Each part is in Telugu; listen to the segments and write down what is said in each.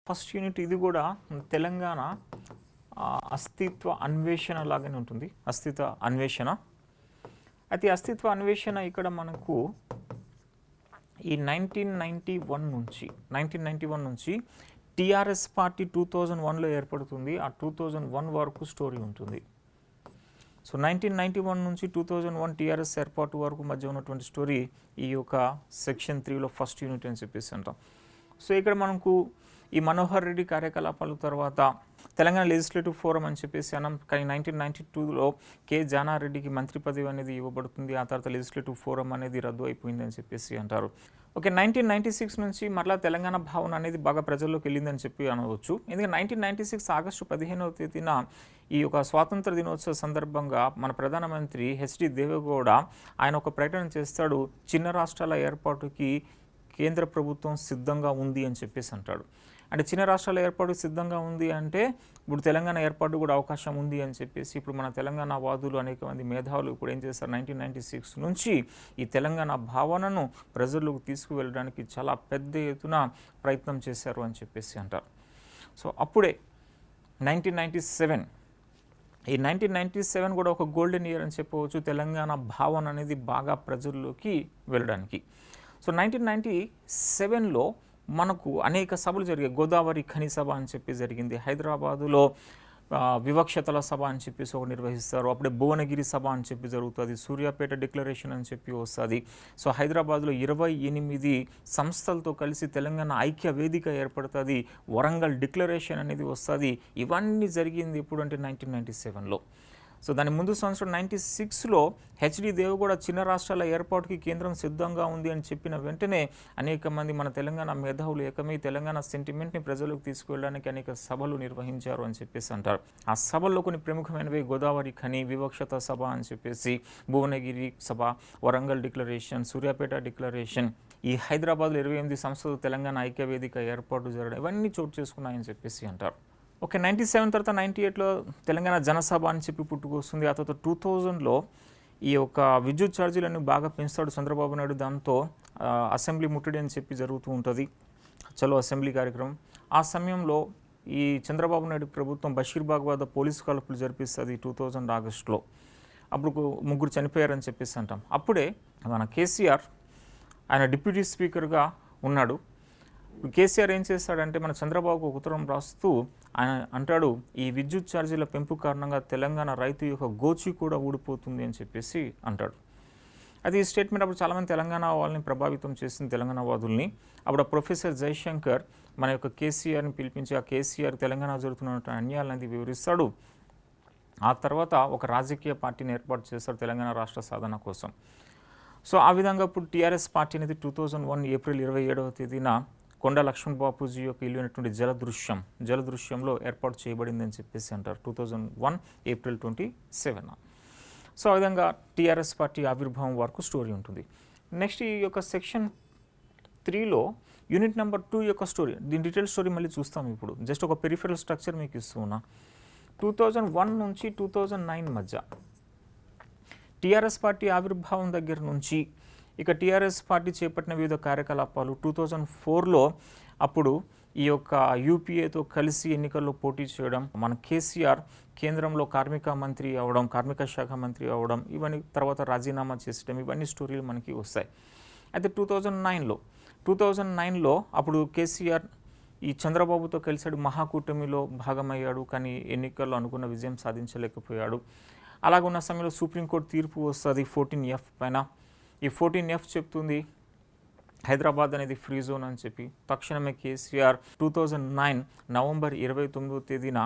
ఫస్ట్ యూనిట్ ఇది కూడా తెలంగాణ అస్తిత్వ అన్వేషణ లాగానే ఉంటుంది. అస్తిత్వ అన్వేషణ. అయితే అస్తిత్వ అన్వేషణ ఇక్కడ మనకు ఈ 1991 నుంచి టీఆర్ఎస్ పార్టీ 2001లో ఏర్పడుతుంది. ఆ 2001 వరకు స్టోరీ ఉంటుంది. సో 1991 నుంచి 2001 టీఆర్ఎస్ ఏర్పాటు వరకు మధ్య ఉన్నటువంటి స్టోరీ ఈ యొక్క సెక్షన్ 3లో ఫస్ట్ యూనిట్ అని చెప్పేసి అంటాం. సో ఇక్కడ మనకు ఈ మనోహర్ రెడ్డి కార్యకలాపాల తర్వాత తెలంగాణ లెజిస్లేటివ్ ఫోరం అని చెప్పేసి అన్నాం. కానీ 1992లో కె జానారెడ్డికి మంత్రి పదవి అనేది ఇవ్వబడుతుంది. ఆ తర్వాత లెజిస్లేటివ్ ఫోరం అనేది రద్దు అయిపోయింది అని చెప్పేసి అంటారు. ఓకే, 1996 నుంచి మరలా తెలంగాణ భావన అనేది బాగా ప్రజల్లోకి వెళ్ళిందని చెప్పి అనవచ్చు. ఎందుకంటే 1996 ఆగస్టు 15వ తేదీన ఈ యొక్క స్వాతంత్ర దినోత్సవ సందర్భంగా మన ప్రధానమంత్రి హెచ్డి దేవేగౌడ ఆయన ఒక ప్రకటన చేస్తాడు. చిన్న రాష్ట్రాల ఏర్పాటుకి కేంద్ర ప్రభుత్వం సిద్ధంగా ఉంది అని చెప్పేసి అంటాడు. అంటే చిన్న రాష్ట్రాల ఏర్పాటు సిద్ధంగా ఉంది అంటే ఇప్పుడు తెలంగాణ ఏర్పాటు కూడా అవకాశం ఉంది అని చెప్పేసి ఇప్పుడు మన తెలంగాణ వాదులు అనేక మంది మేధావులు ఇప్పుడు ఏం చేస్తారు, 1996 నుంచి ఈ తెలంగాణ భావనను ప్రజల్లోకి తీసుకువెళ్ళడానికి చాలా పెద్ద ఎత్తున ప్రయత్నం చేశారు అని చెప్పేసి అంటారు. సో అప్పుడే 1997 కూడా ఒక గోల్డెన్ ఇయర్ అని చెప్పవచ్చు తెలంగాణ భావన అనేది బాగా ప్రజల్లోకి వెళ్ళడానికి. సో 1997లో మనకు అనేక సభలు జరిగాయి. గోదావరి ఖని సభ అని చెప్పి జరిగింది. హైదరాబాదులో వివక్షతల సభ అని చెప్పేసి ఒకటి నిర్వహిస్తారు. అప్పుడే భువనగిరి సభ అని చెప్పి జరుగుతుంది. సూర్యాపేట డిక్లరేషన్ అని చెప్పి వస్తుంది. సో హైదరాబాద్లో 28 సంస్థలతో కలిసి తెలంగాణ ఐక్య వేదిక ఏర్పడుతుంది. వరంగల్ డిక్లరేషన్ అనేది వస్తుంది. ఇవన్నీ జరిగింది ఎప్పుడు అంటే 1997లో. సో దాని ముందు సంవత్సరం 96లో హెచ్డి దేవేగౌడ చిన్న రాష్ట్రాల ఏర్పాటుకి కేంద్రం సిద్ధంగా ఉంది అని చెప్పిన వెంటనే అనేక మంది మన తెలంగాణ మేధావులు ఏకమై తెలంగాణ సెంటిమెంట్ని ప్రజలకు తీసుకువెళ్ళడానికి అనేక సభలు నిర్వహించారు అని చెప్పేసి అంటారు. ఆ సభల్లో కొన్ని ప్రముఖమైనవి గోదావరి ఖని, వివక్షత సభ అని చెప్పేసి, భువనగిరి సభ, వరంగల్ డిక్లరేషన్, సూర్యాపేట డిక్లరేషన్, ఈ హైదరాబాద్లో 28 సంస్థలు తెలంగాణ ఐక్య వేదిక ఏర్పాటు జరగడం ఇవన్నీ చోటు చేసుకున్నాయని చెప్పేసి అంటారు. ఓకే, 97 తర్వాత 98లో తెలంగాణ జనసభ అని చెప్పి పుట్టుకొస్తుంది. ఆ తర్వాత 2000లో ఈ యొక్క విద్యుత్ ఛార్జీలను బాగా పెంచుతాడు చంద్రబాబు నాయుడు. దాంతో అసెంబ్లీ ముట్టడి అని చెప్పి జరుగుతూ ఉంటుంది. చలో అసెంబ్లీ కార్యక్రమం. ఆ సమయంలో ఈ చంద్రబాబు నాయుడు ప్రభుత్వం బషీర్బాగ్ వద్ద పోలీసు కాల్పులు జరిపిస్తుంది 2000 ఆగస్టులో. అప్పుడు 3 చనిపోయారని చెప్పేసి అంటాం. అప్పుడే మన కేసీఆర్ ఆయన డిప్యూటీ స్పీకర్గా ఉన్నాడు. కేసీఆర్ ఏం చేస్తాడంటే మన చంద్రబాబుకు ఒక ఉత్తరం రాస్తూ ఆయన అంటాడు, ఈ విద్యుత్ ఛార్జీల పెంపు కారణంగా తెలంగాణ రైతు యొక్క గోచి కూడా ఊడిపోతుంది అని చెప్పేసి అంటాడు. అది ఈ స్టేట్మెంట్ అప్పుడు చాలామంది తెలంగాణ వాళ్ళని ప్రభావితం చేసింది, తెలంగాణ వాదుల్ని. అప్పుడు ప్రొఫెసర్ జయశంకర్ మన యొక్క కేసీఆర్ని పిలిపించి ఆ కేసీఆర్ తెలంగాణ జరుగుతున్న అన్యాయాలనేది వివరిస్తాడు. ఆ తర్వాత ఒక రాజకీయ పార్టీని ఏర్పాటు చేస్తాడు తెలంగాణ రాష్ట్ర సాధన కోసం. సో ఆ విధంగా ఇప్పుడు టీఆర్ఎస్ పార్టీ అనేది 2001 ఏప్రిల్ 27వ తేదీన కొండ లక్ష్మణ్ బాపూజీ యొక్క ఇల్లు అయినటువంటి జలదృశ్యంలో ఏర్పాటు చేయబడిందని చెప్పేసి అంటారు 2001 ఏప్రిల్ 27. సో ఆ విధంగా టీఆర్ఎస్ పార్టీ ఆవిర్భావం వరకు స్టోరీ ఉంటుంది. నెక్స్ట్ ఈ యొక్క సెక్షన్ 3లో యూనిట్ నెంబర్ 2 యొక్క స్టోరీ, దీని డీటెయిల్ స్టోరీ మళ్ళీ చూస్తాం. ఇప్పుడు జస్ట్ ఒక పెరిఫెరల్ స్ట్రక్చర్ మీకు ఇస్తున్నా. 2001 నుంచి 2009 మధ్య టీఆర్ఎస్ పార్టీ ఆవిర్భావం దగ్గర నుంచి ఇక టీఆర్ఎస్ పార్టీ చేపట్టిన వివిధ కార్యకలాపాలు. 2004లో అప్పుడు ఈ యొక్క యూపీఏతో కలిసి ఎన్నికల్లో పోటీ చేయడం, మన కేసీఆర్ కేంద్రంలో కార్మిక శాఖ మంత్రి అవ్వడం, ఇవన్నీ తర్వాత రాజీనామా చేసడం, ఇవన్నీ స్టోరీలు మనకి వస్తాయి. అయితే 2009లో అప్పుడు కేసీఆర్ ఈ చంద్రబాబుతో కలిసాడు, మహాకూటమిలో భాగమయ్యాడు. కానీ ఎన్నికల్లో అనుకున్న విజయం సాధించలేకపోయాడు. అలాగున్న సమయంలో సుప్రీంకోర్టు తీర్పు వస్తుంది 14F పైన. ఈ 14F చెప్తుంది హైదరాబాద్ అనేది ఫ్రీ జోన్ అని చెప్పి. తక్షణమే కేసీఆర్ 2009 నవంబర్ 29వ తేదీన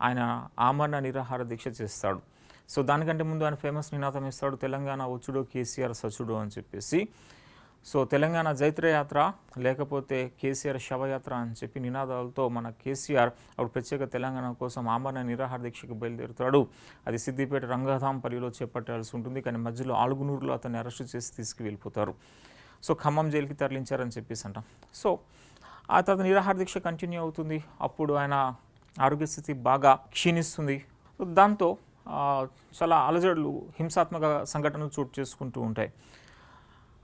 ఆయన ఆమరణ నిరాహార దీక్ష చేస్తాడు. సో దానికంటే ముందు ఆయన ఫేమస్ నినాదం ఇస్తాడు, తెలంగాణ వచ్చుడో కేసీఆర్ సచుడో అని చెప్పేసి. సో తెలంగాణ జైత్రయాత్ర లేకపోతే కేసీఆర్ శవయాత్ర అని చెప్పి నినాదాలతో మన కేసీఆర్ అప్పుడు ప్రత్యేక తెలంగాణ కోసం ఆమరణ నిరాహార దీక్షకు బయలుదేరుతాడు. అది సిద్దిపేట రంగధాంపల్లిలో చేపట్టాల్సి ఉంటుంది. కానీ మధ్యలో ఆలుగునూరులో అతన్ని అరెస్టు చేసి తీసుకువెళ్ళిపోతారు. సో ఖమ్మం జైలుకి తరలించారని చెప్పేసి అంటాం. సో ఆ తర్వాత నిరాహార దీక్ష కంటిన్యూ అవుతుంది. అప్పుడు ఆయన ఆరోగ్య స్థితి బాగా క్షీణిస్తుంది. దాంతో చాలా అలజడులు, హింసాత్మక సంఘటనలు చోటు చేసుకుంటూ ఉంటాయి.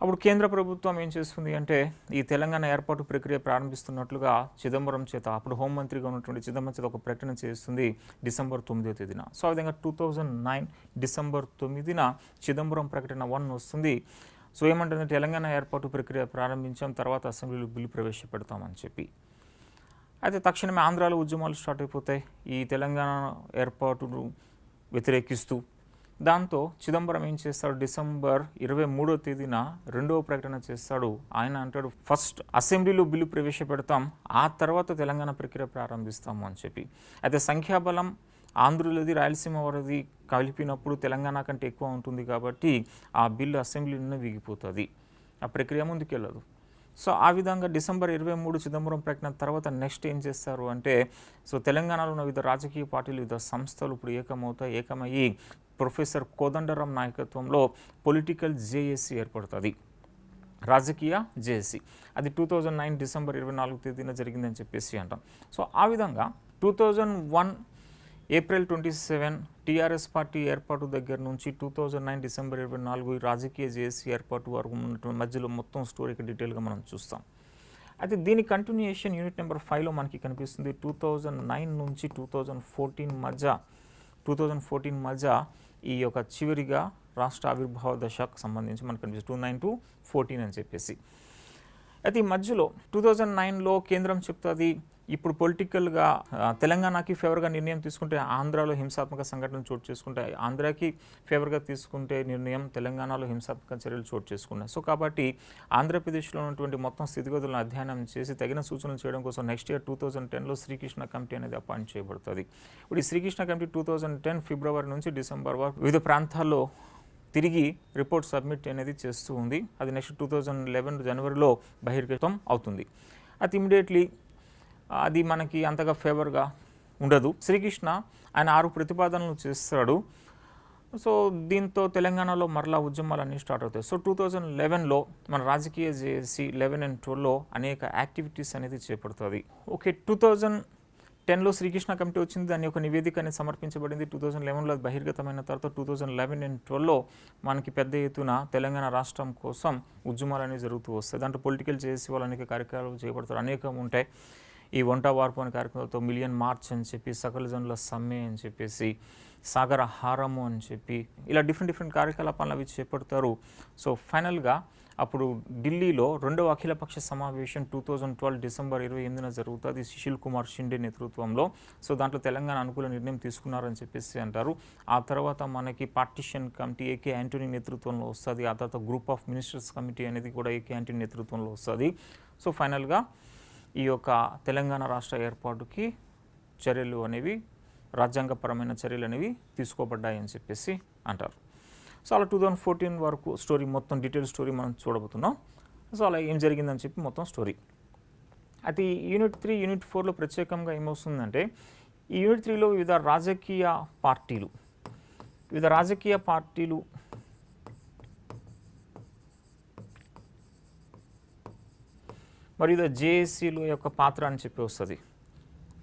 అప్పుడు కేంద్ర ప్రభుత్వం ఏం చేస్తుంది అంటే ఈ తెలంగాణ ఏర్పాటు ప్రక్రియ ప్రారంభిస్తున్నట్లుగా చిదంబరం చేత, అప్పుడు హోంమంత్రిగా ఉన్నటువంటి చిదంబరం చేత ఒక ప్రకటన చేస్తుంది డిసెంబర్ 9వ తేదీన. సో ఆ విధంగా 2009 డిసెంబర్ 9న చిదంబరం ప్రకటన 1 వస్తుంది. సో ఏమంటుంది, తెలంగాణ ఏర్పాటు ప్రక్రియ ప్రారంభించాం, తర్వాత అసెంబ్లీలో బిల్లు ప్రవేశపెడతామని చెప్పి. అయితే తక్షణమే ఆంధ్రాలో ఉద్యమాలు స్టార్ట్ అయిపోతాయి ఈ తెలంగాణ ఏర్పాటును వ్యతిరేకిస్తూ. దాంతో చిదంబరం ఏం చేస్తాడు, డిసెంబర్ 23వ తేదీన రెండవ ప్రకటన చేస్తాడు. ఆయన అంటాడు, ఫస్ట్ అసెంబ్లీలో బిల్లు ప్రవేశపెడతాం, ఆ తర్వాత తెలంగాణ ప్రక్రియ ప్రారంభిస్తాము అని చెప్పి. అయితే సంఖ్యాబలం ఆంధ్రులది రాయలసీమ వారిది కలిపినప్పుడు తెలంగాణ కంటే ఎక్కువ ఉంటుంది కాబట్టి ఆ బిల్లు అసెంబ్లీలోనే వీగిపోతుంది, ఆ ప్రక్రియ ముందుకెళ్ళదు. సో ఆ విధంగా డిసెంబర్ 23 చిదంబరం ప్రకటన తర్వాత నెక్స్ట్ ఏం చేస్తారు అంటే, సో తెలంగాణలో ఉన్న వివిధ రాజకీయ పార్టీలు, వివిధ సంస్థలు ఇప్పుడు ఏకమయ్యి ప్రొఫెసర్ కోదండరాం నాయకత్వంలో పొలిటికల్ జేఏసీ ఏర్పడుతుంది, రాజకీయ జేఏసీ. అది 2009 డిసెంబర్ 24వ తేదీన జరిగిందని చెప్పేసి అంటాం. సో ఆ విధంగా 2001 ఏప్రిల్ 27 టీఆర్ఎస్ పార్టీ ఏర్పాటు దగ్గర నుంచి 2009 డిసెంబర్ 24 రాజకీయ జేఏసీ ఏర్పాటు వరకు ఉన్నటువంటి మధ్యలో మొత్తం స్టోరీకి డీటెయిల్గా మనం చూస్తాం. అయితే దీని కంటిన్యూయేషన్ యూనిట్ నెంబర్ 5లో మనకి కనిపిస్తుంది. 2009 నుంచి 2014 మధ్య ఈ యొక్క చివరిగా రాష్ట్ర ఆవిర్భావ దశకు సంబంధించి మనకు కనిపిస్తుంది 2009 to 2014 అని చెప్పేసి. అయితే ఈ మధ్యలో 2009లో కేంద్రం చెప్తుంది, ఇప్పుడు పొలిటికల్గా తెలంగాణకి ఫేవర్గా నిర్ణయం తీసుకుంటే ఆంధ్రాలో హింసాత్మక సంఘటనలు చోటు చేసుకుంటాయి, ఆంధ్రాకి ఫేవర్గా తీసుకుంటే నిర్ణయం తెలంగాణలో హింసాత్మక చర్యలు చోటు చేసుకున్నాయి. సో కాబట్టి ఆంధ్రప్రదేశ్లో ఉన్నటువంటి మొత్తం స్థితిగతులను అధ్యయనం చేసి తగిన సూచనలు చేయడం కోసం నెక్స్ట్ ఇయర్ 2010లో శ్రీకృష్ణ కమిటీ అనేది అపాయింట్ చేయబడుతుంది. ఇప్పుడు ఈ శ్రీకృష్ణ కమిటీ 2010 ఫిబ్రవరి నుంచి డిసెంబర్ వరకు వివిధ ప్రాంతాల్లో తిరిగి రిపోర్ట్ సబ్మిట్ అనేది చేస్తూ ఉంది. అది నెక్స్ట్ 2011 జనవరిలో బహిర్గతం అవుతుంది. అది ఇమీడియట్లీ అది మనకి అంతగా ఫేవర్గా ఉండదు. శ్రీకృష్ణ ఆయన 6 ప్రతిపాదనలు చేస్తాడు. సో దీంతో తెలంగాణలో మరలా ఉద్యమాలు అన్నీ స్టార్ట్ అవుతాయి. సో 2011లో మన రాజకీయ జేఏసీ 11 and 12లో అనేక యాక్టివిటీస్ అనేది చేపడుతుంది. ఓకే, 2010లో శ్రీకృష్ణ కమిటీ వచ్చింది, దాని యొక్క నివేదిక అనేది సమర్పించబడింది. 2011లో అది బహిర్గతమైన తర్వాత 2011 and 12లో మనకి పెద్ద ఎత్తున తెలంగాణ రాష్ట్రం కోసం ఉద్యమాలు అనేవి జరుగుతూ వస్తాయి. దాంట్లో పొలిటికల్ జేఏసీ వాళ్ళు అనేక కార్యక్రమాలు చేపడతారు, అనేకం ఉంటాయి. ఈ వంట వార్పు అనే కార్యక్రమంతో మిలియన్ మార్చ్ అని చెప్పి, సకల జనుల సమ్మె అని చెప్పేసి, సాగర హారము అని చెప్పి, ఇలా డిఫరెంట్ కార్యకలాపాలను అవి చేపడతారు. సో ఫైనల్గా అప్పుడు ఢిల్లీలో 2వ అఖిలపక్ష సమావేశం 2012 డిసెంబర్ 28న జరుగుతుంది సుశీల్ కుమార్ షిండే నేతృత్వంలో. సో దాంట్లో తెలంగాణ అనుకూల నిర్ణయం తీసుకున్నారని చెప్పేసి అంటారు. ఆ తర్వాత మనకి పార్టిషన్ కమిటీ ఏకే యాంటోనీ నేతృత్వంలో వస్తుంది. ఆ తర్వాత గ్రూప్ ఆఫ్ మినిస్టర్స్ కమిటీ అనేది కూడా ఏకే యాంటోనీ నేతృత్వంలో వస్తుంది. సో ఫైనల్గా ఈ యొక్క తెలంగాణ రాష్ట్ర ఏర్పాటుకి చర్యలు అనేవి, రాజ్యాంగపరమైన చర్యలు అనేవి తీసుకోబడ్డాయని చెప్పేసి అంటారు. సో అలా 2014 వరకు స్టోరీ, మొత్తం డీటెయిల్ స్టోరీ మనం చూడబోతున్నాం. సో అలా ఏం జరిగిందని చెప్పి మొత్తం స్టోరీ. అయితే యూనిట్ 3, యూనిట్ 4లో ప్రత్యేకంగా ఏమవుతుందంటే, ఈ యూనిట్ 3లో వివిధ రాజకీయ పార్టీలు మరియు జేఏసీల యొక్క పాత్ర అని చెప్పి వస్తుంది.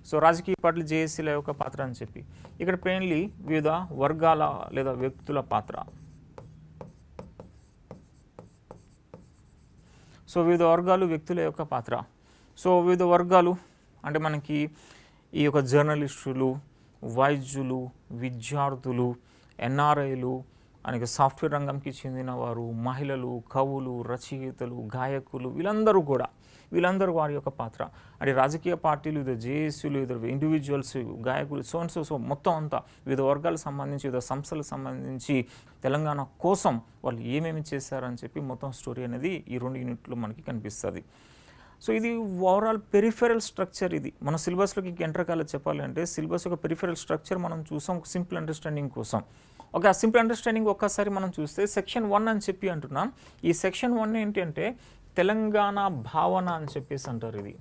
సో రాజకీయ పార్టీలు జేఏసీల యొక్క పాత్ర అని చెప్పి, ఇక్కడ మెయిన్లీ వివిధ వర్గాల లేదా వ్యక్తుల పాత్ర. సో వివిధ వర్గాలు, వ్యక్తుల యొక్క పాత్ర. సో వివిధ వర్గాలు అంటే మనకి ఈ యొక్క జర్నలిస్టులు, వైద్యులు, విద్యార్థులు, ఎన్ఆర్ఐలు, అనేక సాఫ్ట్వేర్ రంగంకి చెందిన వారు, మహిళలు, కవులు, రచయితలు, గాయకులు, వీళ్ళందరూ వారి యొక్క పాత్ర. అంటే రాజకీయ పార్టీలు, వివిధ జేఏసీలు, వివిధ ఇండివిజువల్స్, గాయకులు, సో మొత్తం అంతా వివిధ వర్గాలకు సంబంధించి, వివిధ సంస్థలకు సంబంధించి తెలంగాణ కోసం వాళ్ళు ఏమేమి చేశారని చెప్పి మొత్తం స్టోరీ అనేది ఈ 2 యూనిట్లు మనకి కనిపిస్తుంది. సో ఇది ఓవరాల్ పెరిఫెరల్ స్ట్రక్చర్. ఇది మన సిలబస్లోకి ఎంటర్ కాలేదు చెప్పాలంటే, సిలబస్ యొక్క పెరిఫెరల్ స్ట్రక్చర్ మనం చూసాం సింపుల్ అండర్స్టాండింగ్ కోసం. ఓకే, ఆ సింపుల్ అండర్స్టాండింగ్ ఒక్కసారి మనం చూస్తే సెక్షన్ 1 అని చెప్పి అంటున్నాం. ఈ సెక్షన్ 1 ఏంటంటే తెలంగాణ భావన అని చెప్పేసి అంటారు. ఇది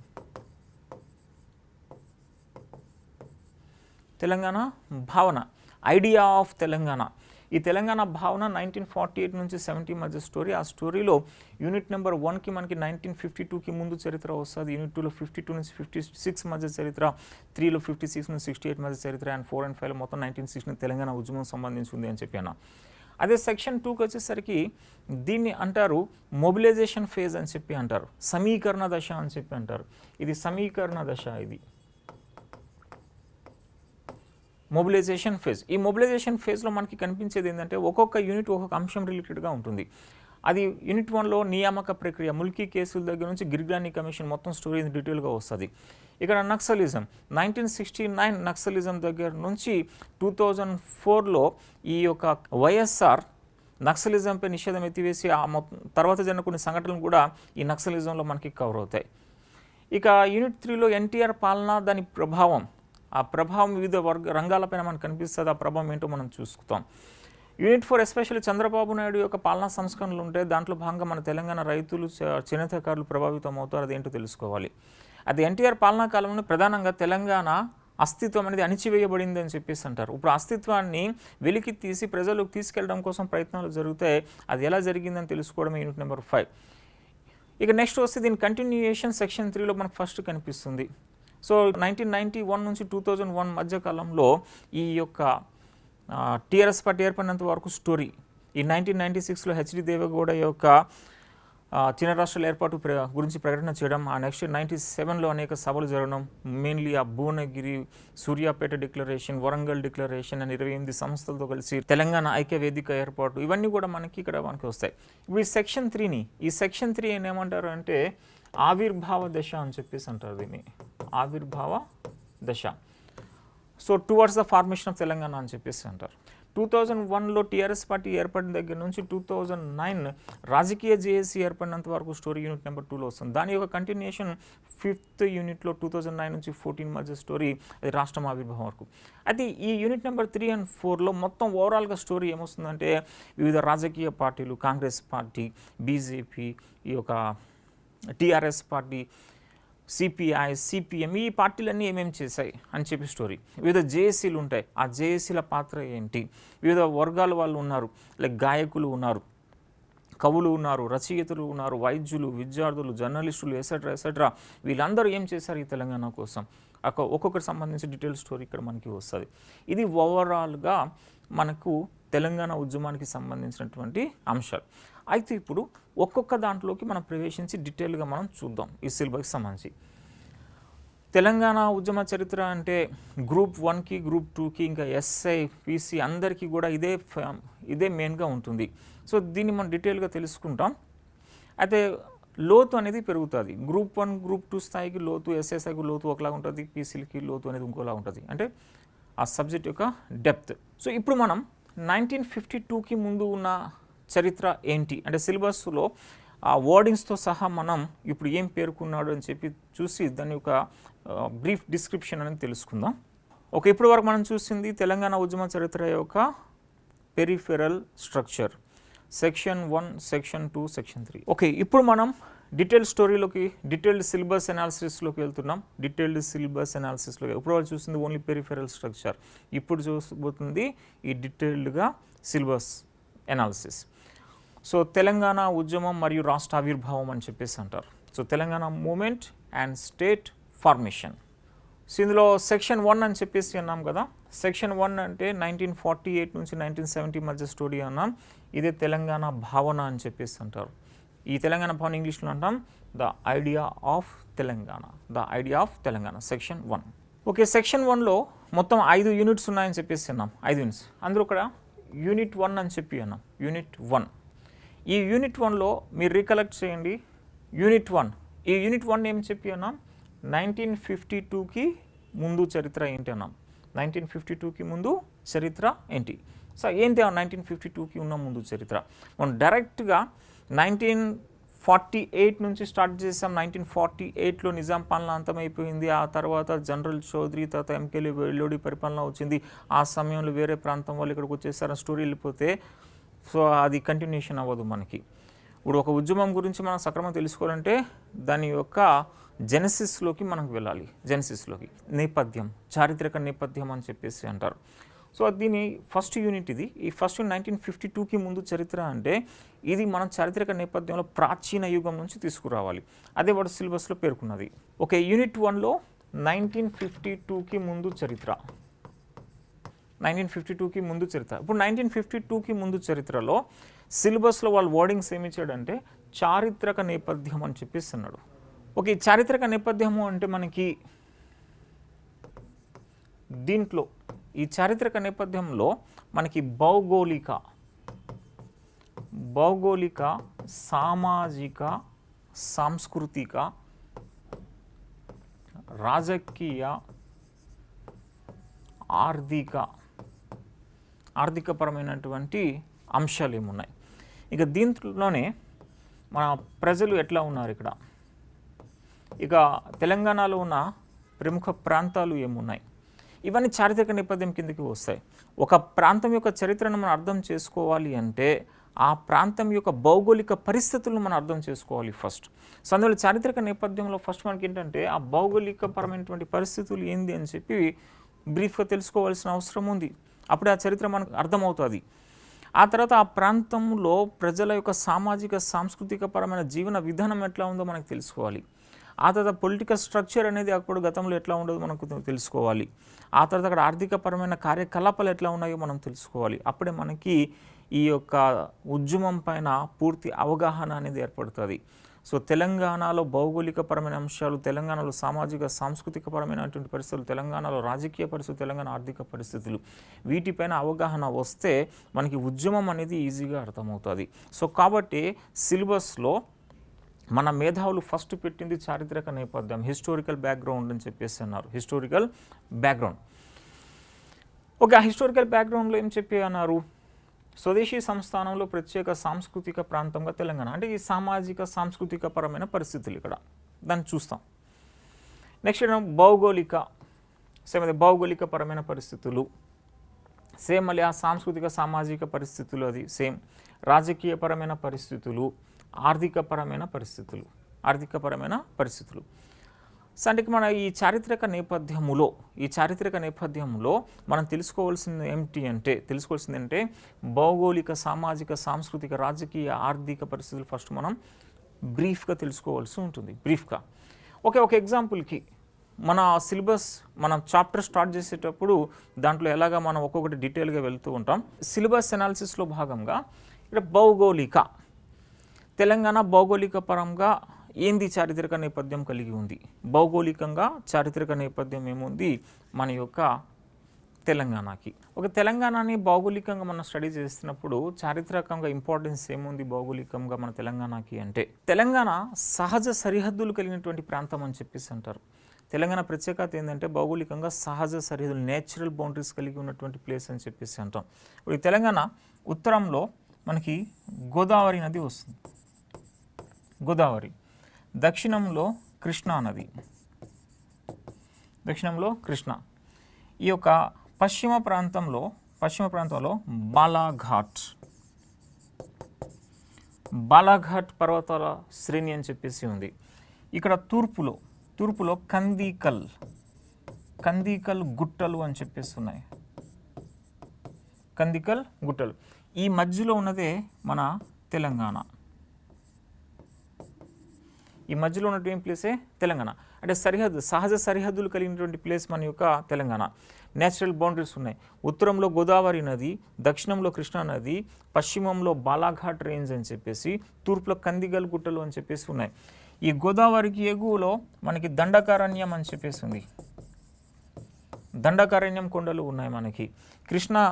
తెలంగాణ భావన, ఐడియా ఆఫ్ తెలంగాణ. ఈ తెలంగాణ భావన 1948 నుంచి 70 మధ్య స్టోరీ. ఆ స్టోరీలో యూనిట్ నెంబర్ 1కి మనకి 1952కి ముందు చరిత్ర వస్తుంది, యూనిట్ 2లో 52 నుంచి 56 మధ్య చరిత్ర, 3లో 56 నుంచి 68 మధ్య చరిత్ర, అండ్ 4 and 5లో మొత్తం 1960 తెలంగాణ ఉద్యమం సంబంధించి ఉంది అని చెప్పాను. అదే సెక్షన్ 2కి వచ్చేసరికి దీన్ని అంటారు మొబిలైజేషన్ ఫేజ్ అని చెప్పి అంటారు, సమీకరణ దశ అని చెప్పి అంటారు. ఇది సమీకరణ దశ, ఇది మొబిలైజేషన్ ఫేజ్. ఈ మొబిలైజేషన్ ఫేజ్లో మనకి కనిపించేది ఏంటంటే ఒక్కొక్క యూనిట్ ఒక్కొక్క అంశం రిలేటెడ్గా ఉంటుంది. అది యూనిట్ 1లో నియామక ప్రక్రియ, ముల్కీ కేసుల దగ్గర నుంచి గిర్గాని కమిషన్ మొత్తం స్టోరీ డీటెయిల్గా వస్తుంది. ఇక్కడ నక్సలిజం 1969 నక్సలిజం దగ్గర నుంచి 2004లో ఈ యొక్క వైఎస్ఆర్ నక్సలిజంపై నిషేధం ఎత్తివేసి ఆ తర్వాత జరిగిన కొన్ని సంఘటనలు కూడా ఈ నక్సలిజంలో మనకి కవర్ అవుతాయి. ఇక యూనిట్ 3లో ఎన్టీఆర్ పాలన, దాని ప్రభావం, ఆ ప్రభావం వివిధ రంగాలపైన మనకు కనిపిస్తుంది. ఆ ప్రభావం ఏంటో మనం చూసుకుంటాం. యూనిట్ 4 ఎస్పెషల్లీ చంద్రబాబు నాయుడు యొక్క పాలనా సంస్కరణలు ఉంటే దాంట్లో భాగంగా మన తెలంగాణ రైతులు, చేనేతకారులు ప్రభావితం అవుతారు, అదేంటో తెలుసుకోవాలి. అది ఎన్టీఆర్ పాలనా కాలంలో ప్రధానంగా తెలంగాణ అస్తిత్వం అనేది అణిచివేయబడింది అని చెప్పేసి అంటారు. ఇప్పుడు అస్తిత్వాన్ని వెలికి తీసి ప్రజలకు తీసుకెళ్లడం కోసం ప్రయత్నాలు జరుగుతాయి. అది ఎలా జరిగిందని తెలుసుకోవడం యూనిట్ నెంబర్ 5. ఇక నెక్స్ట్ వస్తే దీని కంటిన్యూయేషన్ సెక్షన్ 3లో మనకు ఫస్ట్ కనిపిస్తుంది. సో 1991 నుంచి 2001 మధ్యకాలంలో ఈ యొక్క టీఆర్ఎస్ పార్టీ ఏర్పడినంత వరకు స్టోరీ. ఈ 1996లో హెచ్డి దేవగౌడ యొక్క చిన్న రాష్ట్రాల ఏర్పాటు గురించి ప్రకటన చేయడం, ఆ నెక్స్ట్ 97లో అనేక సభలు జరగడం, మెయిన్లీ ఆ భువనగిరి, సూర్యాపేట డిక్లరేషన్, వరంగల్ డిక్లరేషన్ అని 28 సంస్థలతో కలిసి తెలంగాణ ఐక్య వేదిక ఏర్పాటు, ఇవన్నీ కూడా మనకి వస్తాయి. ఇప్పుడు ఈ సెక్షన్ 3ని, ఈ సెక్షన్ 3 ఏమంటారు అంటే ఆవిర్భావ దశ అని చెప్పేసి అంటారు. దీన్ని ఆవిర్భావ దశ. So towards the formation of Telangana అని చెప్పేసి అంటారు. 2001లో టీఆర్ఎస్ పార్టీ ఏర్పడిన దగ్గర నుంచి 2009 రాజకీయ జేఏసీ ఏర్పడినంత వరకు స్టోరీ యూనిట్ నెంబర్ 2లో వస్తుంది. దాని యొక్క కంటిన్యూషన్ 5th యూనిట్లో 2009 నుంచి 14 మధ్య స్టోరీ, అది రాష్ట్రం ఆవిర్భావం వరకు. అయితే ఈ యూనిట్ నెంబర్ 3 and 4లో మొత్తం ఓవరాల్గా స్టోరీ ఏమొస్తుందంటే వివిధ రాజకీయ పార్టీలు, కాంగ్రెస్ పార్టీ, బీజేపీ, ఈ యొక్క టీఆర్ఎస్ పార్టీ, సిపిఐ, సిపిఎం, ఈ పార్టీలన్నీ ఏమేమి చేశాయి అని చెప్పి స్టోరీ. వివిధ జేఏసీలు ఉంటాయి, ఆ జేఏసీల పాత్ర ఏంటి, వివిధ వర్గాల వాళ్ళు ఉన్నారు, లైక్ గాయకులు ఉన్నారు, కవులు ఉన్నారు, రచయితలు ఉన్నారు, వైద్యులు, విద్యార్థులు, జర్నలిస్టులు, ఎసెట్రా వీళ్ళందరూ ఏం చేశారు ఈ తెలంగాణ కోసం, ఒక్కొక్కటి సంబంధించి డీటెయిల్ స్టోరీ ఇక్కడ మనకి వస్తుంది. ఇది ఓవరాల్గా మనకు తెలంగాణ ఉద్యమానికి సంబంధించినటువంటి అంశాలు. అయితే ఇప్పుడు ఒక్కొక్క దాంట్లోకి మనం ప్రవేశించి డీటెయిల్గా మనం చూద్దాం ఈ సిలబస్కి సంబంధించి. తెలంగాణ ఉద్యమ చరిత్ర అంటే గ్రూప్ 1కి, గ్రూప్ 2కి, ఇంకా ఎస్ఐ, పీసీ అందరికీ కూడా ఇదే మెయిన్గా ఉంటుంది. సో దీన్ని మనం డీటెయిల్గా తెలుసుకుంటాం. అయితే లోతు అనేది పెరుగుతుంది. గ్రూప్ 1, గ్రూప్ 2 స్థాయికి లోతు, ఎస్ఎస్ఐకి లోతు ఒకలాగా ఉంటుంది, పీసీలకి లోతు అనేది ఇంకోలా ఉంటుంది, అంటే ఆ సబ్జెక్ట్ యొక్క డెప్త్. సో ఇప్పుడు మనం 1952కి ముందు ఉన్న చరిత్ర ఏంటి అంటే సిలబస్లో ఆ వర్డింగ్స్తో సహా మనం ఇప్పుడు ఏం పేర్కొన్నాడు అని చెప్పి చూసి దాని యొక్క బ్రీఫ్ డిస్క్రిప్షన్ అనేది తెలుసుకుందాం. ఓకే, ఇప్పటి వరకు మనం చూసింది తెలంగాణ ఉద్యమ చరిత్ర యొక్క peripheral structure, section 1, section 2, section 3. Okay, ఇప్పుడు మనం డీటెయిల్డ్ స్టోరీలోకి, డీటెయిల్డ్ సిలబస్ అనాలిసిస్లోకి వెళ్తున్నాం. డీటెయిల్డ్ సిలబస్ అనాలిసిస్లోకి ఇప్పుడు వాళ్ళు చూసింది ఓన్లీ పెరిఫెరల్ స్ట్రక్చర్, ఇప్పుడు చూసబోతుంది ఈ డీటెయిల్డ్గా సిలబస్ అనాలిసిస్. సో తెలంగాణ ఉద్యమం మరియు రాష్ట్ర ఆవిర్భావం అని చెప్పేసి అంటారు. So Telangana movement and state formation. So ఇందులో సెక్షన్ 1 అని చెప్పేసి అన్నాం కదా. సెక్షన్ 1 అంటే 1948 నుంచి 1970 మధ్య స్టోరీ అన్నాం. ఇదే తెలంగాణ భావన అని చెప్పేసి అంటారు. ఈ తెలంగాణ భావన ఇంగ్లీష్లో అంటాం the idea of Telangana, the idea of Telangana, section 1. Okay, section 1లో మొత్తం 5 యూనిట్స్ ఉన్నాయని చెప్పేసి అన్నాం, 5 యూనిట్స్. అందులో ఇక్కడ యూనిట్ 1 అని చెప్పి అన్నాం, యూనిట్ 1. ఈ యూనిట్ 1లో మీరు రీకలెక్ట్ చేయండి. యూనిట్ 1, ఈ యూనిట్ 1 ఏం చెప్పి అన్నాం, 1952కి ముందు చరిత్ర ఏంటి అన్నాం. 1952కి ముందు చరిత్ర ఏంటి? సో ఏంటి ఆ 1952కి ఉన్న ముందు చరిత్ర? మనం డైరెక్ట్గా 1948 నుంచి స్టార్ట్ చేసాం. 1948లో నిజాం పాలన అంతమైపోయింది. ఆ తర్వాత జనరల్ చౌదరి, తర్వాత ఎంకేలి వెల్లోడి పరిపాలన వచ్చింది. ఆ సమయంలో వేరే ప్రాంతం వాళ్ళు ఇక్కడికి వచ్చేసారని స్టోరీ వెళ్ళిపోతే సో అది కంటిన్యూషన్ అవ్వదు మనకి. ఇప్పుడు ఒక ఉద్యమం గురించి మనం సక్రమంగా తెలుసుకోవాలంటే దాని యొక్క జెనసిస్లోకి మనకు వెళ్ళాలి. జెనసిస్లోకి నేపథ్యం, చారిత్రక నేపథ్యం అని చెప్పేసి అంటారు. సో దీని ఫస్ట్ యూనిట్ ఇది. ఈ ఫస్ట్ 1952కి ముందు చరిత్ర అంటే ఇది మనం చారిత్రక నేపథ్యంలో ప్రాచీన యుగం నుంచి తీసుకురావాలి. అదే వాడు సిలబస్లో పేర్కొన్నది. ఓకే, యూనిట్ 1లో 1952కి ముందు చరిత్ర. 1952కి ముందు చరిత్ర. ఇప్పుడు 1952కి ముందు చరిత్రలో సిలబస్లో వాళ్ళు వర్డింగ్స్ ఏమి ఇచ్చాడంటే చారిత్రక నేపథ్యం అని చెప్పేసి అన్నాడు. ఓకే, చారిత్రక నేపథ్యము అంటే మనకి దీంట్లో ఈ చారిత్రక నేపథ్యంలో మనకి భౌగోళిక సామాజిక సాంస్కృతిక రాజకీయ ఆర్థికపరమైనటువంటి అంశాలు ఏమున్నాయి. ఇక దీంట్లోనే మన ప్రజలు ఎట్లా ఉన్నారు ఇక్కడ, ఇక తెలంగాణలో ఉన్న ప్రముఖ ప్రాంతాలు ఏమున్నాయి, ఇవన్నీ చారిత్రక నేపథ్యం కిందకి వస్తాయి. ఒక ప్రాంతం యొక్క చరిత్రను మనం అర్థం చేసుకోవాలి అంటే ఆ ప్రాంతం యొక్క భౌగోళిక పరిస్థితులను మనం అర్థం చేసుకోవాలి ఫస్ట్. సో అందువల్ల చారిత్రక నేపథ్యంలో ఫస్ట్ మనకి ఏంటంటే ఆ భౌగోళికపరమైనటువంటి పరిస్థితులు ఏంది అని చెప్పి బ్రీఫ్గా తెలుసుకోవాల్సిన అవసరం ఉంది. అప్పుడే ఆ చరిత్ర మనకు అర్థమవుతుంది. ఆ తర్వాత ఆ ప్రాంతంలో ప్రజల యొక్క సామాజిక సాంస్కృతిక పరమైన జీవన విధానం ఎట్లా ఉందో మనకు తెలుసుకోవాలి. ఆ తర్వాత పొలిటికల్ స్ట్రక్చర్ అనేది అప్పుడు గతంలో ఎట్లా ఉండదో మనకు తెలుసుకోవాలి. ఆ తర్వాత అక్కడ ఆర్థికపరమైన కార్యకలాపాలు ఎట్లా ఉన్నాయో మనం తెలుసుకోవాలి. అప్పుడే మనకి ఈ యొక్క ఉద్యమం పైన పూర్తి అవగాహన అనేది ఏర్పడుతుంది. సో తెలంగాణలో భౌగోళికపరమైన అంశాలు, తెలంగాణలో సామాజిక సాంస్కృతిక పరమైనటువంటి పరిస్థితులు, తెలంగాణలో రాజకీయ పరిస్థితులు, తెలంగాణ ఆర్థిక పరిస్థితులు, వీటిపైన అవగాహన వస్తే మనకి ఉద్యమం అనేది ఈజీగా అర్థమవుతుంది. సో కాబట్టి సిలబస్లో మన మేధావులు ఫస్ట్ పెట్టింది చారిత్రక నేపథ్యం, హిస్టారికల్ బ్యాక్గ్రౌండ్ అని చెప్పేసి అన్నారు. Historical background. ఓకే, ఆ హిస్టారికల్ బ్యాక్గ్రౌండ్లో ఏం చెప్పి అన్నారు, స్వదేశీ సంస్థానంలో ప్రత్యేక సాంస్కృతిక ప్రాంతంగా తెలంగాణ, అంటే ఈ సామాజిక సాంస్కృతిక పరమైన పరిస్థితులు ఇక్కడ దాన్ని చూస్తాం. నెక్స్ట్ భౌగోళిక పరమైన పరిస్థితులు సేమ్, మళ్ళీ ఆ సాంస్కృతిక సామాజిక పరిస్థితులు అది సేమ్, రాజకీయపరమైన పరిస్థితులు, ఆర్థికపరమైన పరిస్థితులు. సో అంటే మన ఈ చారిత్రక నేపథ్యంలో మనం తెలుసుకోవాల్సింది ఏంటంటే భౌగోళిక సామాజిక సాంస్కృతిక రాజకీయ ఆర్థిక పరిస్థితులు ఫస్ట్ మనం బ్రీఫ్గా తెలుసుకోవాల్సి ఉంటుంది. ఓకే, ఒక ఎగ్జాంపుల్కి మన సిలబస్ మనం చాప్టర్ స్టార్ట్ చేసేటప్పుడు దాంట్లో ఎలాగా మనం ఒక్కొక్కటి డీటెయిల్గా వెళ్తూ ఉంటాం. సిలబస్ అనాలిసిస్లో భాగంగా ఇక్కడ తెలంగాణ భౌగోళిక పరంగా ఏంది చారిత్రక నేపథ్యం కలిగి ఉంది, భౌగోళికంగా చారిత్రక నేపథ్యం ఏముంది మన యొక్క తెలంగాణకి. ఒక తెలంగాణని భౌగోళికంగా మనం స్టడీ చేస్తున్నప్పుడు చారిత్రకంగా ఇంపార్టెన్స్ ఏముంది భౌగోళికంగా మన తెలంగాణకి అంటే, తెలంగాణ సహజ సరిహద్దులు కలిగినటువంటి ప్రాంతం అని చెప్పేసి అంటారు. తెలంగాణ ప్రత్యేకత ఏంటంటే భౌగోళికంగా సహజ సరిహద్దులు, నేచురల్ బౌండరీస్ కలిగి ఉన్నటువంటి ప్లేస్ అని చెప్పేసి అంటాం. ఇప్పుడు ఈ తెలంగాణ ఉత్తరంలో మనకి గోదావరి నది వస్తుంది, దక్షిణంలో కృష్ణా నది, ఈ యొక్క పశ్చిమ ప్రాంతంలో బాలాఘాట్ పర్వతాల శ్రేణి అని చెప్పేసి ఉంది. ఇక్కడ తూర్పులో కందీకల్ గుట్టలు అని చెప్పేసి ఉన్నాయి, కందికల్ గుట్టలు. ఈ మధ్యలో ఉన్నదే మన తెలంగాణ, ఈ మధ్యలో ఉన్నటువంటి ప్లేసే తెలంగాణ. అంటే సహజ సరిహద్దులు కలిగినటువంటి ప్లేస్ మన యొక్క తెలంగాణ. నేచురల్ బౌండరీస్ ఉన్నాయి. ఉత్తరంలో గోదావరి నది, దక్షిణంలో కృష్ణా నది, పశ్చిమంలో బాలాఘాట్ రేంజ్ అని చెప్పేసి, తూర్పులో కందిగల్ గుట్టలు అని చెప్పేసి ఉన్నాయి. ఈ గోదావరికి ఎగువలో మనకి దండకారణ్యం అని చెప్పేసి ఉంది, దండకారణ్యం కొండలు ఉన్నాయి మనకి. కృష్ణా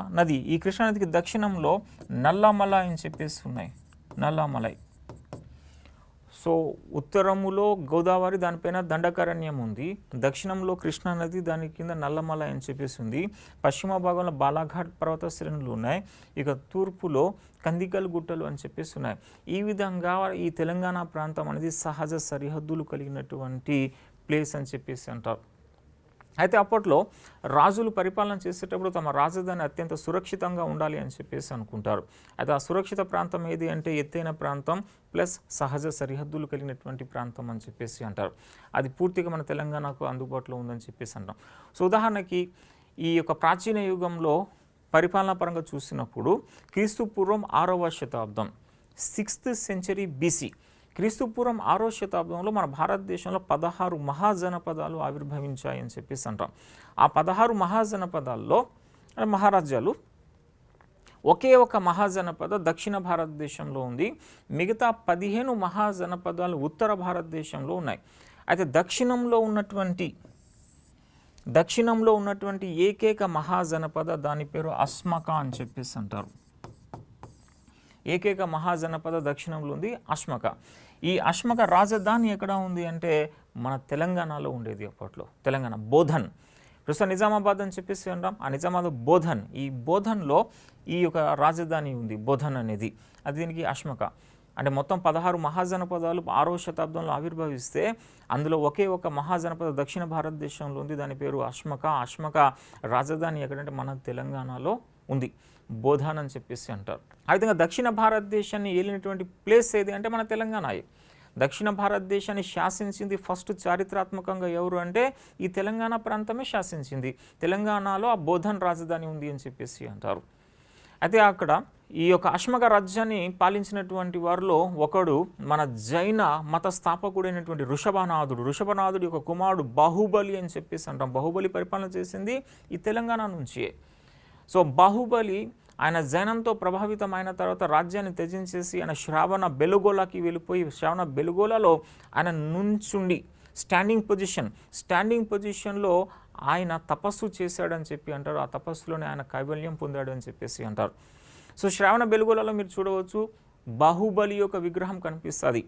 నదికి దక్షిణంలో నల్లమల అని చెప్పేసి ఉన్నాయి, నల్లమలై. సో ఉత్తరములో గోదావరి, దానిపైన దండకారణ్యం ఉంది, దక్షిణంలో కృష్ణా నది, దాని కింద నల్లమల అని చెప్పేసి ఉంది, పశ్చిమ భాగంలో బాలాఘాట్ పర్వత శ్రేణులు ఉన్నాయి, ఇక తూర్పులో కందికల్ గుట్టలు అని చెప్పేసి ఉన్నాయి. ఈ విధంగా ఈ తెలంగాణ ప్రాంతం అనేది సహజ సరిహద్దులు కలిగినటువంటి ప్లేస్ అని చెప్పేసి అంటారు. అయితే అప్పట్లో రాజులు పరిపాలన చేసేటప్పుడు తమ రాజధాని అత్యంత సురక్షితంగా ఉండాలి అని చెప్పేసి అనుకుంటారు. అయితే ఆ సురక్షిత ప్రాంతం ఏది అంటే ఎత్తైన ప్రాంతం ప్లస్ సహజ సరిహద్దులు కలిగినటువంటి ప్రాంతం అని చెప్పేసి అంటారు. అది పూర్తిగా మన తెలంగాణకు అందుబాటులో ఉందని చెప్పేసి అంటాం. సో ఉదాహరణకి ఈ యొక్క ప్రాచీన యుగంలో పరిపాలనా పరంగా చూసినప్పుడు క్రీస్తుపూర్వం 6వ శతాబ్దం 6th century BC, క్రీస్తుపూర్వం 6వ శతాబ్దంలో మన భారతదేశంలో 16 మహాజనపదాలు ఆవిర్భవించాయని చెప్పేసి అంటాం. ఆ 16 మహాజనపదాల్లో మహారాజ్యాలు. ఒకే ఒక మహాజనపద దక్షిణ భారతదేశంలో ఉంది. మిగతా 15 మహాజనపదాలు ఉత్తర భారతదేశంలో ఉన్నాయి. అయితే దక్షిణంలో ఉన్నటువంటి ఏకైక మహాజనపద దాని పేరు అస్మక అని చెప్పేసి అంటారు. ఏకైక మహాజనపద దక్షిణంలో ఉంది అస్మక. ఈ అస్మక రాజధాని ఎక్కడ ఉంది అంటే మన తెలంగాణలో ఉండేది అప్పట్లో. తెలంగాణ బోధన్, ప్రస్తుతం నిజామాబాద్ అని చెప్పేసి అంటాం. ఆ నిజామాబాద్ బోధన్, ఈ బోధన్లో ఈ యొక్క రాజధాని ఉంది బోధన్ అనేది. అది దీనికి అస్మక అంటే మొత్తం 16 మహాజనపదాలు 6వ శతాబ్దంలో ఆవిర్భవిస్తే అందులో ఒకే ఒక మహాజనపద దక్షిణ భారతదేశంలో ఉంది. దాని పేరు అస్మక. అస్మక రాజధాని ఎక్కడంటే మన తెలంగాణలో ఉంది, బోధన్ అని చెప్పేసి అంటారు. ఆ విధంగా దక్షిణ భారతదేశాన్ని ఏలినటువంటి ప్లేస్ ఏది అంటే మన తెలంగాణయే. దక్షిణ భారతదేశాన్ని శాసించింది ఫస్ట్ చారిత్రాత్మకంగా ఎవరు అంటే ఈ తెలంగాణ ప్రాంతమే శాసించింది. తెలంగాణలో ఆ బోధన్ రాజధాని ఉంది అని చెప్పేసి అంటారు. అయితే అక్కడ ఈ యొక్క అస్మక రాజ్యాన్ని పాలించినటువంటి వారిలో ఒకడు మన జైన మత స్థాపకుడైనటువంటి ఋషభనాథుడి యొక్క కుమారుడు బాహుబలి అని చెప్పేసి అంటాం. బాహుబలి పరిపాలన చేసింది ఈ తెలంగాణ నుంచే. సో బాహుబలి ఆయన జైనంతో ప్రభావితమైన తర్వాత రాజ్యాన్ని త్యజించేసి ఆయన శ్రావణ బెలుగోలాకి వెళ్ళిపోయి శ్రావణ బెలుగోలాలో ఆయన నుంచుండి స్టాండింగ్ పొజిషన్లో ఆయన తపస్సు చేశాడని చెప్పి అంటారు. ఆ తపస్సులోనే ఆయన కైవల్యం పొందాడు అని చెప్పేసి అంటారు. సో శ్రావణ బెలుగోలలో మీరు చూడవచ్చు బాహుబలి యొక్క విగ్రహం కనిపిస్తుంది.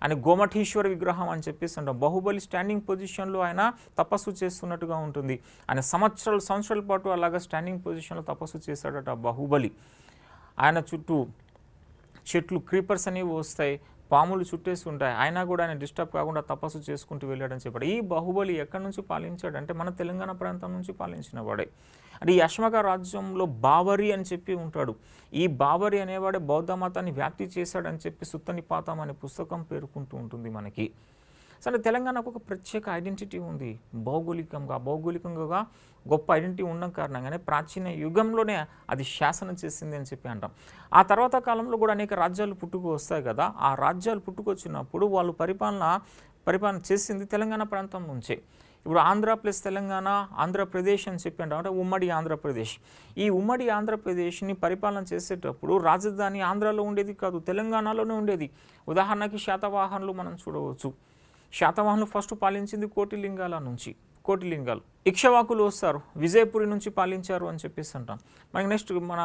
ఆయన గోమఠీశ్వర విగ్రహం అని చెప్పేసి అంటాం. బాహుబలి స్టాండింగ్ పొజిషన్లో ఆయన తపస్సు చేస్తున్నట్టుగా ఉంటుంది. ఆయన సంవత్సరాల పాటు అలాగా స్టాండింగ్ పొజిషన్లో తపస్సు చేశాడట బాహుబలి. ఆయన చుట్టూ చెట్లు క్రీపర్స్ అనేవి వస్తాయి, పాములు చుట్టేసి ఉంటాయి, అయినా కూడా ఆయన డిస్టర్బ్ కాకుండా తపస్సు చేసుకుంటూ వెళ్ళాడని చెప్పాడు. ఈ బాహుబలి ఎక్కడి నుంచి పాలించాడంటే మన తెలంగాణ ప్రాంతం నుంచి పాలించిన వాడే. అంటే ఈ అస్మక రాజ్యంలో బావరి అని చెప్పి ఉంటాడు. ఈ బావరి అనేవాడే బౌద్ధ మతాన్ని వ్యాప్తి చేశాడని చెప్పి సుత్తనిపాతం అనే పుస్తకం పేర్కొంటూ ఉంటుంది మనకి. సరే, తెలంగాణకు ఒక ప్రత్యేక ఐడెంటిటీ ఉంది. భౌగోళికంగా గొప్ప ఐడెంటిటీ ఉండడం కారణంగానే ప్రాచీన యుగంలోనే అది శాసనం చేసింది అని చెప్పి అంటాం. ఆ తర్వాత కాలంలో కూడా అనేక రాజ్యాలు పుట్టుకు వస్తాయి కదా. ఆ రాజ్యాలు పుట్టుకొచ్చినప్పుడు వాళ్ళు పరిపాలన చేసింది తెలంగాణ ప్రాంతం నుంచే. ఇప్పుడు ఆంధ్ర ప్లస్ తెలంగాణ, ఆంధ్రప్రదేశ్ అని చెప్పి అంటాం. అంటే ఉమ్మడి ఆంధ్రప్రదేశ్. ఈ ఉమ్మడి ఆంధ్రప్రదేశ్ని పరిపాలన చేసేటప్పుడు రాజధాని ఆంధ్రాలో ఉండేది కాదు, తెలంగాణలోనే ఉండేది. ఉదాహరణకి శాతవాహనులు మనం చూడవచ్చు. శాతవాహనులు ఫస్ట్ పాలించింది కోటిలింగాలు. ఇక్ష్వాకులు వస్తారు, విజయపురి నుంచి పాలించారు అని చెప్పేసి అంటాం. మనకి నెక్స్ట్ మన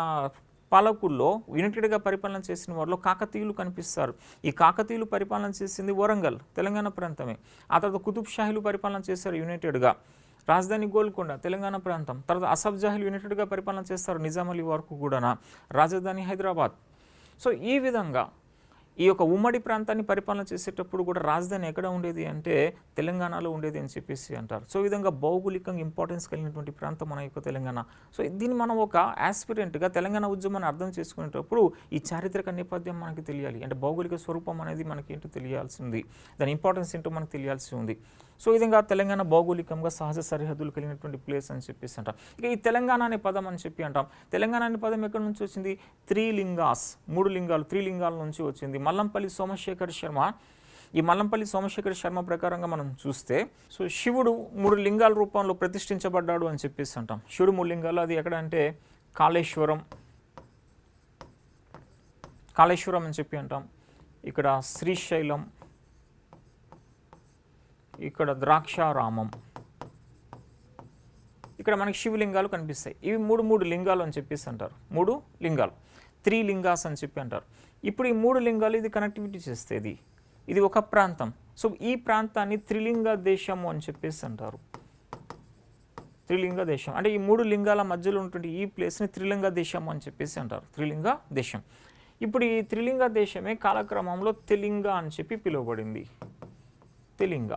పాలకుల్లో యునైటెడ్గా పరిపాలన చేసిన వారిలో కాకతీయులు కనిపిస్తారు. ఈ కాకతీయులు పరిపాలన చేసింది వరంగల్, తెలంగాణ ప్రాంతమే. ఆ తర్వాత కుతుబ్ షాహీలు పరిపాలన చేశారు యునైటెడ్గా, రాజధాని గోల్కొండ, తెలంగాణ ప్రాంతం. తర్వాత అసఫ్ జాహీలు యునైటెడ్గా పరిపాలన చేస్తారు నిజాం అలీ వరకు కూడా, రాజధాని హైదరాబాద్. సో ఈ విధంగా ఈ యొక్క ఉమ్మడి ప్రాంతాన్ని పరిపాలన చేసేటప్పుడు కూడా రాజధాని ఎక్కడ ఉండేది అంటే తెలంగాణలో ఉండేది అని చెప్పేసి అంటారు. సో ఈ విధంగా భౌగోళికంగా ఇంపార్టెన్స్ కలిగినటువంటి ప్రాంతం మన యొక్క తెలంగాణ. సో దీన్ని మనం ఒక ఆస్పిరెంట్గా తెలంగాణ ఉద్యమాన్ని అర్థం చేసుకునేటప్పుడు ఈ చారిత్రక నేపథ్యం మనకి తెలియాలి. అంటే భౌగోళిక స్వరూపం అనేది మనకి ఏంటో తెలియాల్సి ఉంది, దాని ఇంపార్టెన్స్ ఏంటో మనకు తెలియాల్సి ఉంది. సో ఈ విధంగా తెలంగాణ భౌగోళికంగా సహజ సరిహద్దులు కలిగినటువంటి ప్లేస్ అని చెప్పేసి అంటాం. ఇక ఈ తెలంగాణ అనే పదం అని చెప్పి అంటాం. తెలంగాణ అనే పదం ఎక్కడి నుంచి వచ్చింది? 3 లింగాల నుంచి వచ్చింది. మల్లంపల్లి సోమశేఖర్ శర్మ ప్రకారంగా మనం చూస్తే, సో శివుడు 3 లింగాల రూపంలో ప్రతిష్ఠించబడ్డాడు అని చెప్పేసి అంటాం. శివుడు 3 లింగాలు, అది ఎక్కడ అంటే కాళేశ్వరం అని చెప్పి అంటాం. ఇక్కడ శ్రీశైలం, ఇక్కడ ద్రాక్షారామం, ఇక్కడ మనకి శివలింగాలు కనిపిస్తాయి. ఇవి 3 లింగాలు అని చెప్పేసి అంటారు. 3 లింగాలు, 3 లింగాస్ అని చెప్పి అంటారు. ఇప్పుడు ఈ 3 లింగాలు ఇది కనెక్టివిటీ చేస్తే ఇది ఒక ప్రాంతం. సో ఈ ప్రాంతాన్ని త్రిలింగ దేశము అని చెప్పేసి అంటారు. త్రిలింగ దేశం అంటే ఈ 3 లింగాల మధ్యలో ఉన్నటువంటి ఈ ప్లేస్ని త్రిలింగ దేశం అని చెప్పేసి అంటారు. త్రిలింగ దేశం. ఇప్పుడు ఈ త్రిలింగ దేశమే కాలక్రమంలో తెలింగ అని చెప్పి పిలువబడింది. తెలింగ.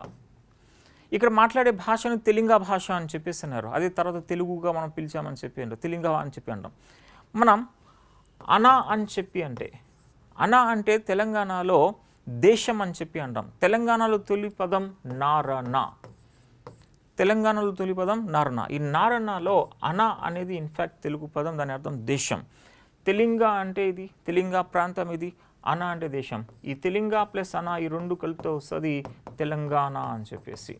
ఇక్కడ మాట్లాడే భాషను తెలింగ భాష అని చెప్పేసి అన్నారు. అదే తర్వాత తెలుగుగా మనం పిలిచామని చెప్పి అంటారు, తెలింగ అని చెప్పి అంటాం. మనం అనా అంటే తెలంగాణలో దేశం అని చెప్పి అంటాం. తెలంగాణలో తొలి పదం నారణ. ఈ నారణలో అనా అనేది ఇన్ఫ్యాక్ట్ తెలుగు పదం, దాని అర్థం దేశం. తెలింగ అంటే ఇది, తెలింగ ప్రాంతం ఇది, అనా అంటే దేశం. ఈ తెలింగ ప్లస్ అనా ఈ 2 కలిపితే వస్తుంది తెలంగాణ అని చెప్పేసి.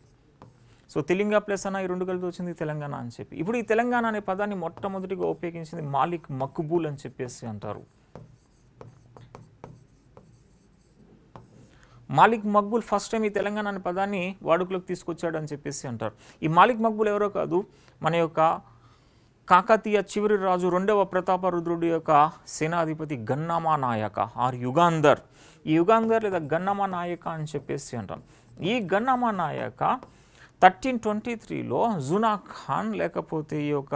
సో తెలింగ ప్లస్ అన్న ఈ రెండు కలిపి వచ్చింది తెలంగాణ అని చెప్పి. ఇప్పుడు ఈ తెలంగాణ అనే పదాన్ని మొట్టమొదటిగా ఉపయోగించింది మాలిక్ మక్బూల్ అని చెప్పేసి అంటారు. మాలిక్ మక్బూల్ ఫస్ట్ టైం ఈ తెలంగాణ అనే పదాన్ని వాడుకలోకి తీసుకొచ్చాడు అని చెప్పేసి అంటారు. ఈ మాలిక్ మక్బూల్ ఎవరో కాదు, మన యొక్క కాకతీయ చివరి రాజు రెండవ ప్రతాపరుద్రుడి యొక్క సేనాధిపతి గన్నమా నాయక ఆర్ యుగాంధర్. ఈ యుగాంధర్ లేదా గన్నమా నాయక అని చెప్పేసి అంటాం. ఈ గన్నమా నాయక 1323లో జునా ఖాన్ లేకపోతే ఈ యొక్క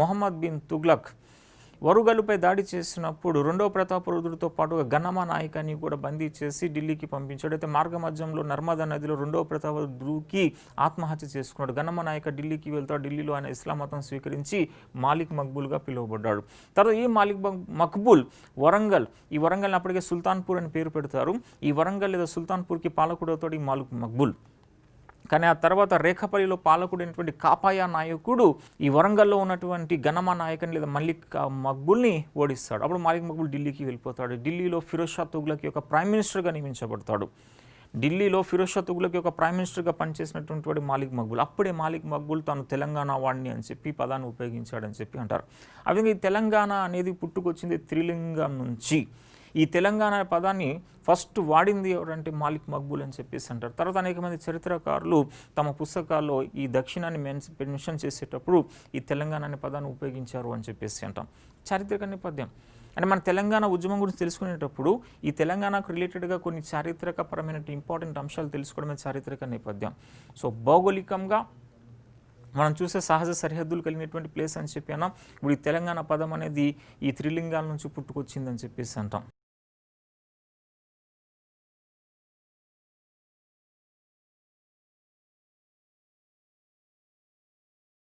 మొహమ్మద్ బిన్ తుగ్లక్ వరుగలుపై దాడి చేసినప్పుడు రెండవ ప్రతాపరుద్రుడితో పాటుగా గన్నమా నాయకాన్ని కూడా బందీ చేసి ఢిల్లీకి పంపించాడు. అయితే మార్గ మధ్యంలో నర్మదా నదిలో రెండవ ప్రతాపరుద్రుడికి ఆత్మహత్య చేసుకున్నాడు. గన్నమా నాయక ఢిల్లీకి వెళ్తాడు. ఢిల్లీలో ఆయన ఇస్లాం మతం స్వీకరించి మాలిక్ మక్బూల్గా పిలువబడ్డాడు. తర్వాత ఈ మాలిక్ మక్బూల్ వరంగల్, ఈ వరంగల్ని అప్పటికే సుల్తాన్పూర్ అని పేరు పెడతారు. ఈ వరంగల్ లేదా సుల్తాన్పూర్కి పాలకుడు అవుతాడు ఈ మాలిక్ మక్బూల్. కానీ ఆ తర్వాత రేఖపల్లిలో పాలకుడైనటువంటి కాపాయ నాయకుడు ఈ వరంగల్లో ఉన్నటువంటి గన్నమా నాయకని లేదా మలిక్ మక్బూల్ని ఓడిస్తాడు. అప్పుడు మాలిక్ మక్బూల్ ఢిల్లీకి వెళ్ళిపోతాడు. ఢిల్లీలో ఫిరోజ్ షా తుగ్లక్ యొక్క ప్రైమ్ మినిస్టర్గా నియమించబడతాడు. ఢిల్లీలో ఫిరోజ్ షా తుగ్లక్ యొక్క ప్రైమ్ మినిస్టర్గా పనిచేసినటువంటి మాలిక్ మక్బూల్. అప్పుడే మాలిక్ మక్బూల్ తాను తెలంగాణ వాడిని అని చెప్పి పదాన్ని ఉపయోగించాడని చెప్పి అంటారు. అదే ఈ తెలంగాణ అనేది పుట్టుకొచ్చింది త్రిలింగం నుంచి. ఈ తెలంగాణ పదాన్ని ఫస్ట్ వాడింది ఎవరంటే మాలిక్ మక్బూల్ అని చెప్పేసి అంటారు. తర్వాత అనేక మంది చరిత్రకారులు తమ పుస్తకాల్లో ఈ దక్షిణాన్ని మెన్షన్ చేసేటప్పుడు ఈ తెలంగాణ అనే పదాన్ని ఉపయోగించారు అని చెప్పేసి అంటాం. చారిత్రక నేపథ్యం అంటే మన తెలంగాణ ఉద్యమం గురించి తెలుసుకునేటప్పుడు ఈ తెలంగాణకు రిలేటెడ్గా కొన్ని చారిత్రకపరమైన ఇంపార్టెంట్ అంశాలు తెలుసుకోవడమే చారిత్రక నేపథ్యం. సో భౌగోళికంగా మనం చూసే సహజ సరిహద్దులు కలిగినటువంటి ప్లేస్ అని చెప్పి అన్నాం. ఇప్పుడు ఈ తెలంగాణ పదం అనేది ఈ త్రిలింగాల నుంచి పుట్టుకొచ్చిందని చెప్పేసి అంటాం.